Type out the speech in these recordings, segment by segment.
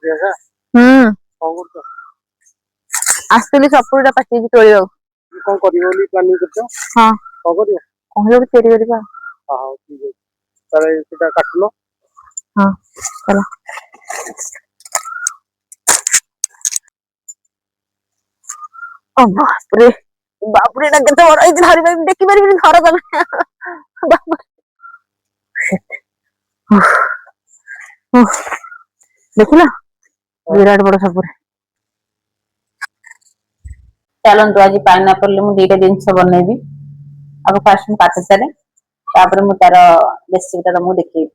ହୁଁ ଆସିଥିଲି ସପୁରୀଟା ପାଚିକି ତୋଳିବାକୁ। କଣ କରିବ ବୋଲି ପ୍ଲାନିଂ କରିଛ? ହଁ କଣ କରିବ? କହିବାକୁ ତିଆରି କରିବା। ହଉ ଠିକ ଅଛି ତାହେଲେ ସେଟା କାଟିଲ। ହଁ ଚାଲ। ବାପରେ ବାପରେ ଏଟା କେତେ ବଡ ହେଇଛି ଧରି ପାରିବିନି ଟେକି ପାରିବିନି ଧର ତମେ। ଦେଖିଲ ବିରାଟ ବଡ ସପୁରୀ। ଚାଲନ୍ତୁ ଆଜି ପାଇନାପଲରେ ମୁଁ ଦିଟା ଜିନିଷ ବନେଇବି। ଆଗ ଫାଷ୍ଟ ମୁଁ କାଟି ସାରେ ତାପରେ ମୁଁ ତାର ରେସିପିଟା ତମକୁ ଦେଖେଇବି।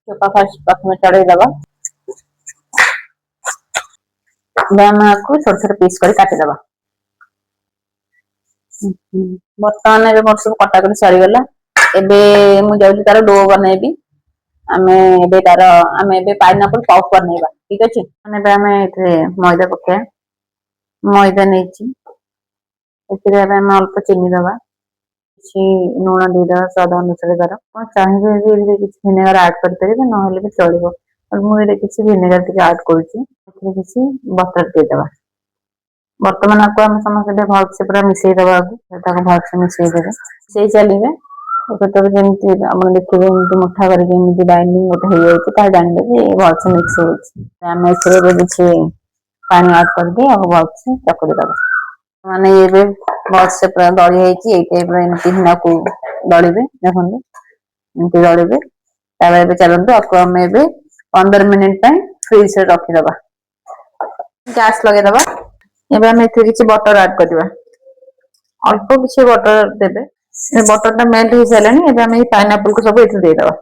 ଚୋପା ଫାଷ୍ଟ ପ୍ରଥମେ ଛଡେଇ ଦବା। ଆମେ ଆକୁ ଛୋଟ ଛୋଟ ପିସ୍ କରି କାଟିଦବା। ବର୍ତ୍ତମାନ ଏବେ ମୋର ସବୁ କଟାକଟି ସରିଗଲା। ଏବେ ମୁଁ ଯାଉଛି ତାର ଡୋ ବନେଇବି। ଆମେ ଏବେ ପାଇନାପଲ ପପ୍ ବନେଇବା ଠିକ ଅଛି। ଏବେ ଆମେ ଏଥିରେ ମଇଦା ପକେଇବା। ମଇଦା ନେଇଛି ଏଥିରେ ଏବେ ଆମେ ଅଳ୍ପ ଚିନି ଦବା। କିଛି ଲୁଣ ଦେଇଦବା ସ୍ୱାଦ ଅନୁସାରେ ତାର। ଆପଣ ଚାହିଁବେ ଯଦି କିଛି ଭିନେଗାର ଆଡ କରିପାରିବେ ନହେଲେ ବି ଚଳିବ। ମୁଁ ଏଇଟା କିଛି ଭିନେଗାର ଟିକେ ଆଡ କରୁଛି। ଏଥିରେ କିଛି ବଟର ଦେଇଦବା। ବର୍ତ୍ତମାନ ଆକୁ ଆମେ ସମସ୍ତେ ଟିକେ ଭଲସେ ପୁରା ମିଶେଇଦବା। ତାକୁ ଭଲସେ ମିଶେଇଦେବେ ମିଶେଇ ଚାଲିବେ। ଯେତେବେଳେ ଯେମିତି ଆପଣ ଦେଖିବେ ଏମିତି ମୁଠା କରିକି ଏମିତି ବାଇଣ୍ଡିଙ୍ଗ ଗୋଟେ ହେଇଯାଉଛି ତାହେଲେ ଜାଣିବେ ଯେ ଭଲସେ ମିକ୍ସ ହଉଛି। ଆମେ ଏଥିରେ ଏବେ କିଛି ପାଣି ଆଡ କରିକି ଆଉ ଭଲସେ ଚକୁଡି ଦବା। ମାନେ ଏବେ ଭଲସେ ପୁରା ଦଳି ହେଇଛି ଏଇ ଟାଇପର ଏମିତି ଆକୁ ଦଳିବେ ଦେଖନ୍ତୁ। ଏମିତି ଦଳିବେ। ତାପରେ ଏବେ ଚାଲନ୍ତୁ ଆକୁ ଆମେ ଏବେ 15 ମିନିଟ ପାଇଁ ଫ୍ରିଜରେ ରଖିଦବା। ଗ୍ୟାସ୍ ଲଗେଇଦବା। ଏବେ ଆମେ ଏଥିରେ କିଛି ବଟର ଆଡ କରିବା। ଅଳ୍ପ କିଛି ବଟର ଦେବେ। ବଟର ଟା ମେଲ୍ଟ ହେଇସାରିଲାଣି ଏବେ ଆମେ ଏଇ ପାଇନାପଲକୁ ସବୁ ଏଥିରେ ଦେଇଦବା।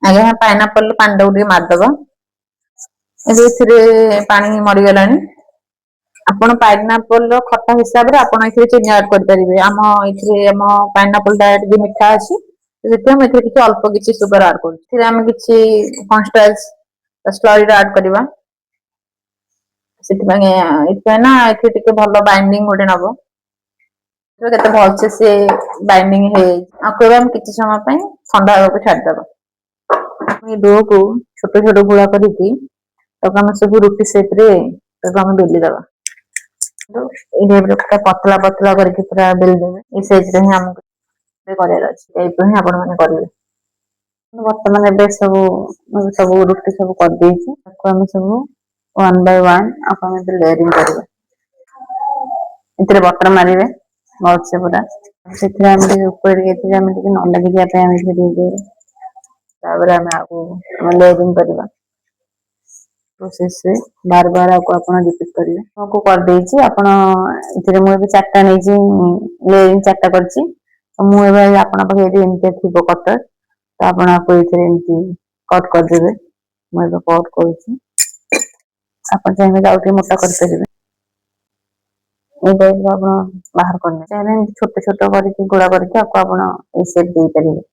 ଆଜ୍ଞା ପାଇନାପଲରେ ପାଣିଟାକୁ ଟିକେ ମାରିଦବା। ଏବେ ଏଥିରେ ପାଣି ମରିଗଲାଣି। ଆପଣ ପାଇନାପଲର ଖଟା ହିସାବରେ ଆପଣ ଏଥିରେ ଚିନି ଆଡ କରିପାରିବେ। ଆମ ପାଇନାପଲଟା ଟିକେ ମିଠା ଅଛି ସେଥିପାଇଁ ମୁଁ ଏଥିରେ ଟିକେ ଅଳ୍ପ କିଛି ସୁଗାର ଆଡ କରୁଛି। ଏଥିରେ ଆମେ କିଛି କନଷ୍ଟାସ ସ୍ଲରିଡ ଆଡ କରିବା। ଏଥିପାଇଁ ନା ଏଥିରେ ଟିକେ ଭଲ ବାଇଣ୍ଡିଙ୍ଗ ଗୋଟେ ନବ। କେତେ ଭଲସେ ସେ ବାଇଣ୍ଡିଙ୍ଗ ହେଇଯାଇଛି। ଆକୁ ଏବେ ଆମେ କିଛି ସମୟ ପାଇଁ ଥଣ୍ଡା ହେବାକୁ ଛାଡିଦବା। ଏ ଡୋକୁ ଛୋଟ ଛୋଟ ଗୁଳା କରିକି ତାକୁ ଆମେ ସବୁ ରୁଟି ସେପରେ ତାକୁ ଆମେ ବେଲି ଦବା। ଏଇ ଟାଇପର ପୁରା ପତଳା ପତଳା କରିକି ପୁରା ବେଲି ଦେବେ। ଏଇ ସାଇଜରେ ହିଁ ଆମକୁ କରିବାର ଅଛି। ଏଇଥିପାଇଁ ହିଁ ଆପଣ ମାନେ କରିବେ। ବର୍ତ୍ତମାନ ଏବେ ସବୁ ରୁଟି ସବୁ କରିଦେଇଛି। ତାକୁ ଆମେ ସବୁ ୱାନ ବାଇ ୱାନ ଆପଣ ଏଥିରେ ଲେୟାରିଂ କରିବେ। ଏଥିରେ ବଟର ମାରିବେ ଭଲସେ ପୁରା। ସେଥିରେ ଆମେ ଟିକେ ଉପରେ ଏଥିରେ ଆମେ ଟିକେ ନ ଲାଗିଯିବା ପାଇଁ ଆମେ ଟିକେ ଦେଇଦେବେ। ତାପରେ ଆମେ ଆକୁ ଲେୟାରିଂ କରିବା। ପ୍ରୋସେସରେ ବାର ବାର ଆକୁ ଆପଣ ରିପିଟ କରିବେ। ଆକୁ କରିଦେଇଛି ଆପଣ ଏଥିରେ ମୁଁ ଏବେ ଚାରିଟା ନେଇଛି ଲେୟାରିଂ ଚାରିଟା କରିଛି। ମୁଁ ଏବେ ଆପଣଙ୍କ ପାଖରେ ଯଦି ଏମିତିଆ ଥିବ କଟର ତ ଆପଣ ଆକୁ ଏଇଥିରେ ଏମିତି କଟ କରିଦେବେ। ମୁଁ ଏବେ କଟ କରୁଛି। ଆପଣ ଚାହିଁଲେ ଆଉ ଟିକେ ମୋଟା କରିପାରିବେ। ଏଇ ଟାଇପର ଆପଣ ବାହାର କରିନେବେ। ଚାହିଁଲେ ଏମିତି ଛୋଟ ଛୋଟ କରିକି ଗୁଳା କରିକି ଆକୁ ଆପଣ ଏଇ ସେପ ଦେଇପାରିବେ।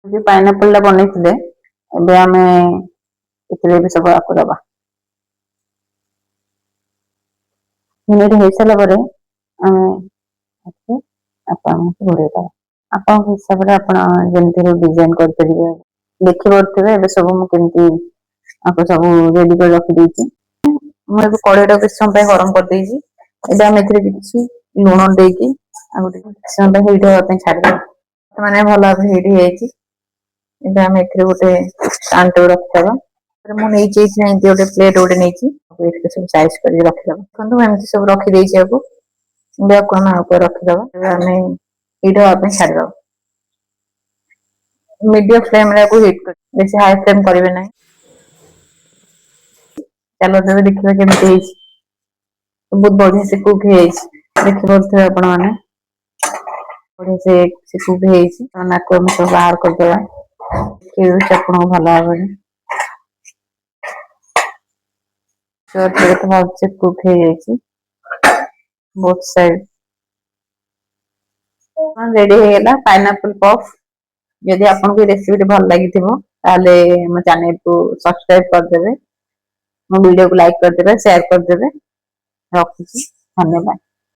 ଯୋଉ ପାଇନାପଲଟା ବନେଇଥିଲେ ଏବେ ଆମେ ଏଥିରେ ଏବେ ସବୁ ଆକୁ ଦବା। ମିନିଟ ହେଇସାରିଲା ପରେ ଆମେ ଆପଣଙ୍କୁ ଘୋଡେଇଦବା। ଆପଣଙ୍କ ହିସାବରେ ଆପଣ ଯେମିତି ଡିଜାଇନ କରିପାରିବେ। ଦେଖିପାରୁଥିବେ ଏବେ ସବୁ ମୁଁ କେମିତି ଆକୁ ସବୁ ରେଡି କରି ରଖିଦେଇଛି। ମୁଁ ଏବେ କଡେଇଟାକୁ କିଛି ସମୟ ପାଇଁ ଗରମ କରିଦେଇଛି। ଏବେ ଆମେ ଏଥିରେ କିଛି ଲୁଣ ଦେଇକି ଆଉ ଟିକେ କିଛି ସମୟ ପାଇଁ ହିଟ ହବା ପାଇଁ ଛାଡିଦବା। ମାନେ ଭଲ ଭାବେ ହିଟ ହେଇଯାଇଛି। ଏବେ ଆମେ ଏଥିରେ ଗୋଟେ ଷ୍ଟାଣ୍ଡ ଟାକୁ ରଖିଦବା। ମୁଁ ନେଇଛି ଏମତି ଗୋଟେ ପ୍ଲେଟ ଗୋଟେ ନେଇଛି ଏଥିରେ ସବୁ ସାଇଜ କରିକି ରଖିଦବା। ଦେଖନ୍ତୁ ଏମିତି ସବୁ ରଖିଦେଇଛି ଆକୁ। ଆକୁ ଆମେ ଆଉ ଉପରେ ରଖିଦବା। ଏବେ ଆମେ ହିଟ ହବା ପାଇଁ ଛାଡିଦବା। ମିଡିୟମ ଫ୍ଲେମରେ ଆକୁ ହିଟ କରିବେ। ବେଶୀ ହାଇ ଫ୍ଲେମ କରିବେ ନାହିଁ। ଚାଲନ୍ତୁ ଏବେ ଦେଖିବା କେମିତି ହେଇଛି। ବହୁତ ବଢିଆ ସେ କୁକ ହେଇଯାଇଛି। ଦେଖିପାରୁଥିବେ ଆପଣ ମାନେ। ବଢିଆ ସେ କୁକ ହେଇଛି। ଆକୁ ଆମେ ସବୁ ବାହାର କରିଦବା। ଦେଖେଇ ଦଉଛି ଆପଣଙ୍କୁ ଭଲ ଭାବରେ। ଭଲସେ କୁକ ହେଇଯାଇଛି ବୋଥ ସାଇଡ। ରେଡି ହେଇଗଲା ପାଇନାପଲ ପଫ୍। ଯଦି ଆପଣଙ୍କୁ ଏ ରେସିପିଟି ଭଲ ଲାଗିଥିବ ତାହେଲେ ମୋ ଚ୍ୟାନେଲକୁ ସବସ୍କ୍ରାଇବ କରିଦେବେ। ମୋ ଭିଡିଓକୁ ଲାଇକ୍ କରିଦେବେ ସେୟାର କରିଦେବେ। ରଖୁଛି। ଧନ୍ୟବାଦ।